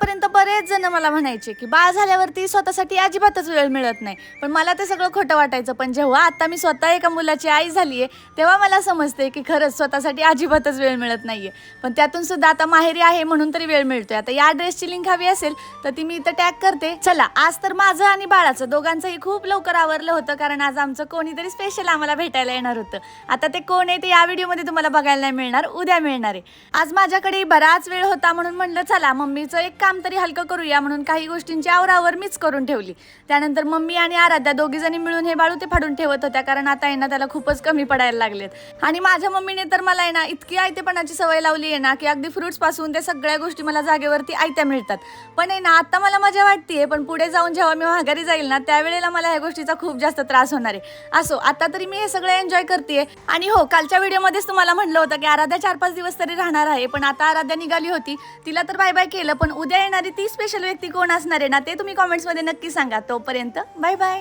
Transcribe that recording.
आतापर्यंत बरेच जण मला म्हणायचे की बाळ झाल्यावरती स्वतःसाठी अजिबातच वेळ मिळत नाही, पण मला ते सगळं खोटं वाटायचं. पण जेव्हा आता मी स्वतः एका मुलाची आई झालीये तेव्हा मला समजते की खरंच स्वतःसाठी अजिबातच वेळ मिळत नाहीये. पण त्यातून सुद्धा आता माहेरी आहे म्हणून तरी वेळ मिळतोय. आता या ड्रेसची लिंक हवी असेल तर ती मी इथं टॅग करते. चला, आज तर माझं आणि बाळाचं दोघांचंही खूप लवकर आवरलं होतं, कारण आज आमचं कोणीतरी स्पेशल आम्हाला भेटायला येणार होतं. आता ते कोण आहे ते या व्हिडिओमध्ये तुम्हाला बघायला नाही मिळणार, उद्या मिळणार आहे. आज माझ्याकडे बराच वेळ होता म्हणून म्हणलं चला मम्मीचं एक काम तरी हलकं करूया, म्हणून काही गोष्टींची आवरावर मीच करून ठेवली. त्यानंतर मम्मी आणि आराध्या दोघी जणी मिळून हे बाळू ते फाडून ठेवत होत्या, कारण आता आहे ना त्याला खूपच कमी पडायला लागलेत. आणि माझ्या मम्मीने तर मला आहे ना इतकी आयतेपणाची सवय लावली आहे ना की अगदी फ्रुट्स पासून ते सगळ्या गोष्टी मला जागेवरती आयत्या मिळतात. पण आहे ना आता मला मजा वाटतेय, पण पुढे जाऊन जेव्हा मी माघारी जाईल ना त्यावेळेला मला ह्या गोष्टीचा खूप जास्त त्रास होणार आहे. असो, आता तरी मी हे सगळं एन्जॉय करतेय. आणि हो, कालच्या व्हिडिओमध्येच तुम्हाला म्हटलं होतं की आराध्या 4-5 दिवस तरी राहणार आहे, पण आता आराध्या निघाली होती, तिला तर बाय बाय केलं. पण उद्या येणारी ती स्पेशल व्यक्ती कोण असणार आहे ना ते तुम्ही कॉमेंट्समध्ये नक्की सांगा. तोपर्यंत बाय बाय.